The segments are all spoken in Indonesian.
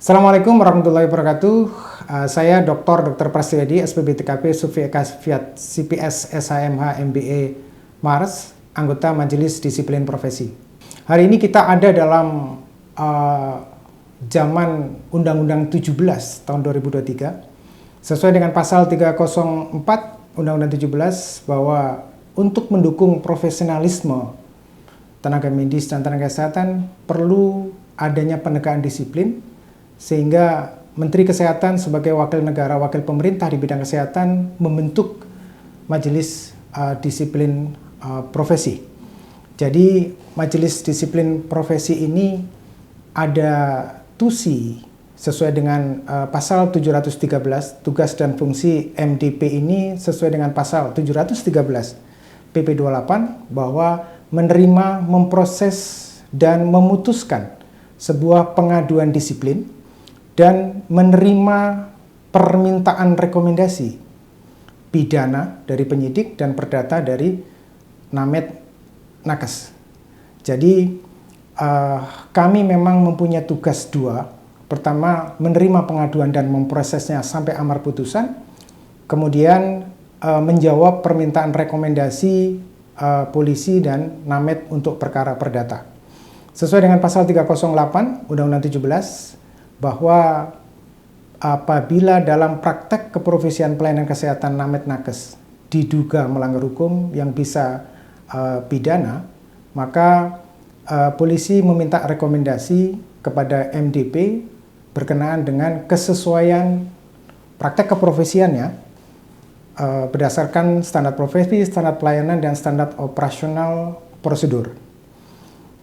Assalamualaikum warahmatullahi wabarakatuh. Saya Dr. Prastiwedi, SPB TKP, Sufi Eka Fiat, CPS, SHMH, MBA, Mars, anggota Majelis Disiplin Profesi. Hari ini kita ada dalam zaman Undang-Undang 17 tahun 2023, sesuai dengan pasal 304 Undang-Undang 17 bahwa untuk mendukung profesionalisme tenaga medis dan tenaga kesehatan perlu adanya penegakan disiplin, sehingga Menteri Kesehatan sebagai wakil negara, wakil pemerintah di bidang kesehatan membentuk Majelis Disiplin Profesi. Jadi Majelis Disiplin Profesi ini ada tusi sesuai dengan pasal 713, tugas dan fungsi MDP ini sesuai dengan pasal 713 PP 28 bahwa menerima, memproses, dan memutuskan sebuah pengaduan disiplin dan menerima permintaan rekomendasi pidana dari penyidik dan perdata dari Namet Nakes. Jadi kami memang mempunyai tugas dua. Pertama, menerima pengaduan dan memprosesnya sampai amar putusan. Kemudian menjawab permintaan rekomendasi polisi dan Namet untuk perkara perdata. Sesuai dengan pasal 308 Undang-Undang 17 bahwa apabila dalam praktek keprofesian pelayanan kesehatan Namet Nakes diduga melanggar hukum yang bisa pidana, maka polisi meminta rekomendasi kepada MDP berkenaan dengan kesesuaian praktek keprofesiannya berdasarkan standar profesi, standar pelayanan, dan standar operasional prosedur.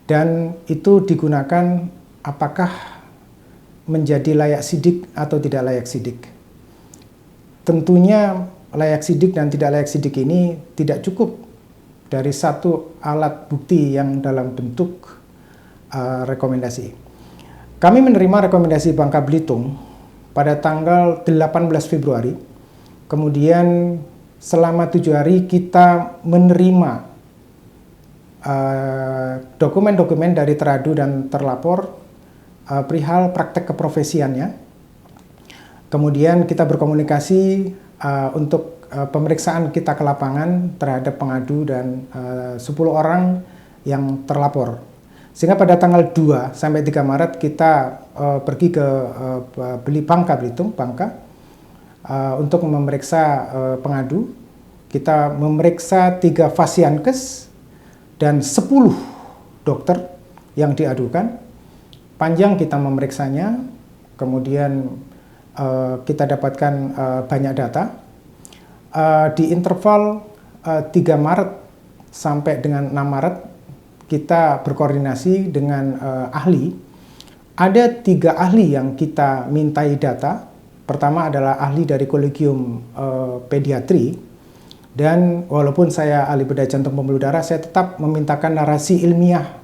Dan itu digunakan apakah menjadi layak sidik atau tidak layak sidik. Tentunya layak sidik dan tidak layak sidik ini tidak cukup dari satu alat bukti yang dalam bentuk rekomendasi. Kami menerima rekomendasi Bangka Belitung pada tanggal 18 Februari. Kemudian selama 7 hari kita menerima dokumen-dokumen dari teradu dan terlapor perihal praktek keprofesiannya. Kemudian kita berkomunikasi untuk pemeriksaan kita ke lapangan terhadap pengadu dan 10 orang yang terlapor. Sehingga pada tanggal 2 sampai 3 Maret kita pergi ke Bangka Belitung, untuk memeriksa pengadu. Kita memeriksa 3 Fasiankes dan 10 dokter yang diadukan. Panjang kita memeriksanya, kemudian kita dapatkan banyak data. Di interval 3 Maret sampai dengan 6 Maret kita berkoordinasi dengan ahli. Ada 3 ahli yang kita mintai data. Pertama adalah ahli dari Kolegium Pediatri, dan walaupun saya ahli bedah jantung pembuluh darah, saya tetap memintakan narasi ilmiah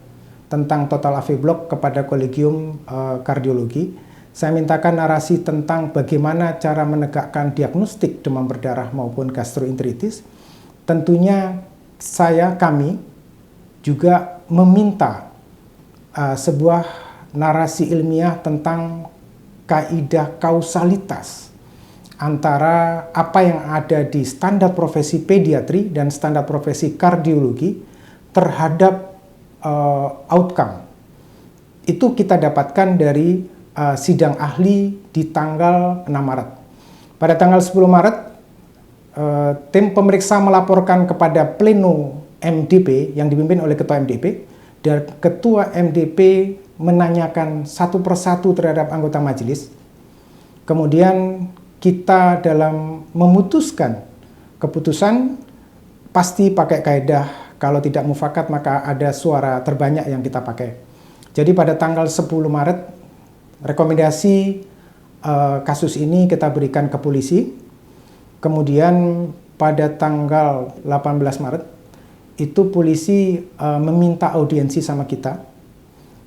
tentang total AV block kepada Kolegium Kardiologi. Saya mintakan narasi tentang bagaimana cara menegakkan diagnostik demam berdarah maupun gastroenteritis. Tentunya kami juga meminta sebuah narasi ilmiah tentang kaidah kausalitas antara apa yang ada di standar profesi pediatri dan standar profesi kardiologi terhadap outcome. Itu kita dapatkan dari sidang ahli di tanggal 6 Maret. Pada tanggal 10 Maret, tim pemeriksa melaporkan kepada pleno MDP yang dipimpin oleh Ketua MDP, dan Ketua MDP menanyakan satu persatu terhadap anggota majelis. Kemudian kita dalam memutuskan keputusan pasti pakai kaidah kalau tidak mufakat maka ada suara terbanyak yang kita pakai. Jadi pada tanggal 10 Maret rekomendasi kasus ini kita berikan ke polisi. Kemudian pada tanggal 18 Maret itu polisi meminta audiensi sama kita.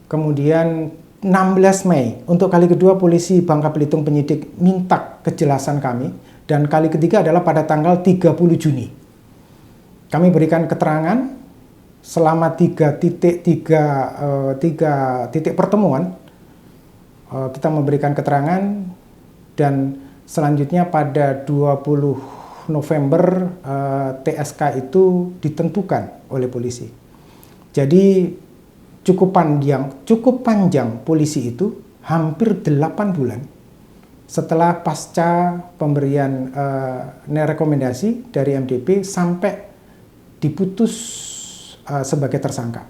Kemudian 16 Mei, untuk kali kedua polisi Bangka Belitung penyidik minta kejelasan kami. Dan kali ketiga adalah pada tanggal 30 Juni. Kami berikan keterangan selama 3 titik pertemuan kita memberikan keterangan dan selanjutnya pada 20 November TSK itu ditentukan oleh polisi. Jadi cukup panjang polisi itu hampir 8 bulan setelah pasca pemberian rekomendasi dari MDP sampai diputus sebagai tersangka.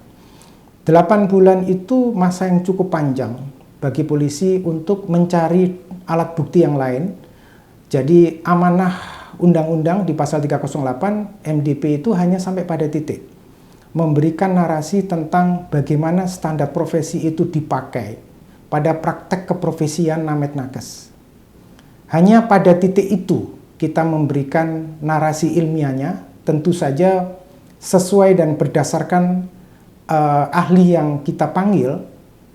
8 bulan itu masa yang cukup panjang bagi polisi untuk mencari alat bukti yang lain. Jadi amanah undang-undang di pasal 308 MDP itu hanya sampai pada titik memberikan narasi tentang bagaimana standar profesi itu dipakai pada praktek keprofesian Namet Nakes. Hanya pada titik itu kita memberikan narasi ilmiahnya, tentu saja sesuai dan berdasarkan ahli yang kita panggil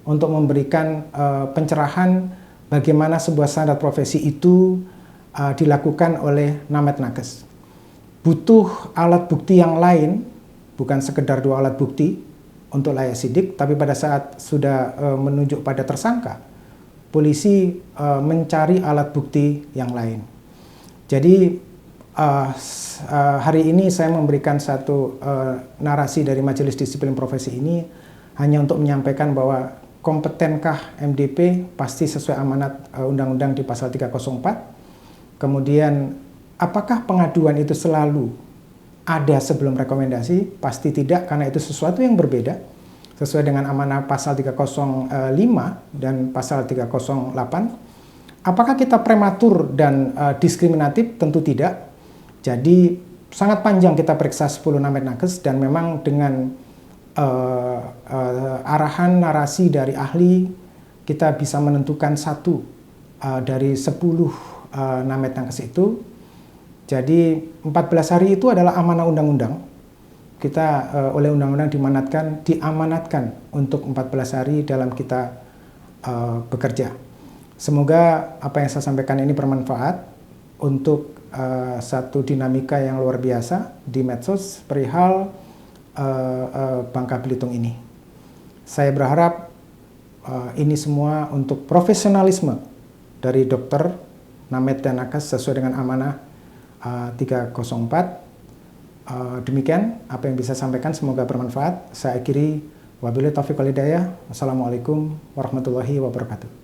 untuk memberikan pencerahan bagaimana sebuah standar profesi itu dilakukan oleh Namet Nakes. Butuh alat bukti yang lain, bukan sekedar 2 alat bukti untuk layak sidik, tapi pada saat sudah menunjuk pada tersangka, polisi mencari alat bukti yang lain. Jadi hari ini saya memberikan satu narasi dari Majelis Disiplin Profesi ini hanya untuk menyampaikan bahwa kompetenkah MDP pasti sesuai amanat Undang-Undang di pasal 304. Kemudian apakah pengaduan itu selalu ada sebelum rekomendasi? Pasti tidak, karena itu sesuatu yang berbeda sesuai dengan amanah pasal 305 dan pasal 308. Apakah kita prematur dan diskriminatif? Tentu tidak. Jadi sangat panjang kita periksa 10 Namet Nakes dan memang dengan arahan narasi dari ahli kita bisa menentukan satu dari 10 Namet Nakes itu. Jadi 14 hari itu adalah amanah undang-undang. Kita oleh undang-undang diamanatkan untuk 14 hari dalam kita bekerja. Semoga apa yang saya sampaikan ini bermanfaat untuk satu dinamika yang luar biasa di medsos perihal Bangka Belitung ini. Saya berharap ini semua untuk profesionalisme dari dokter Namet dan Nakes sesuai dengan amanah 304. Demikian apa yang bisa sampaikan, semoga bermanfaat. Saya akhiri, wabillahi taufiq wal hidayah. Wassalamualaikum warahmatullahi wabarakatuh.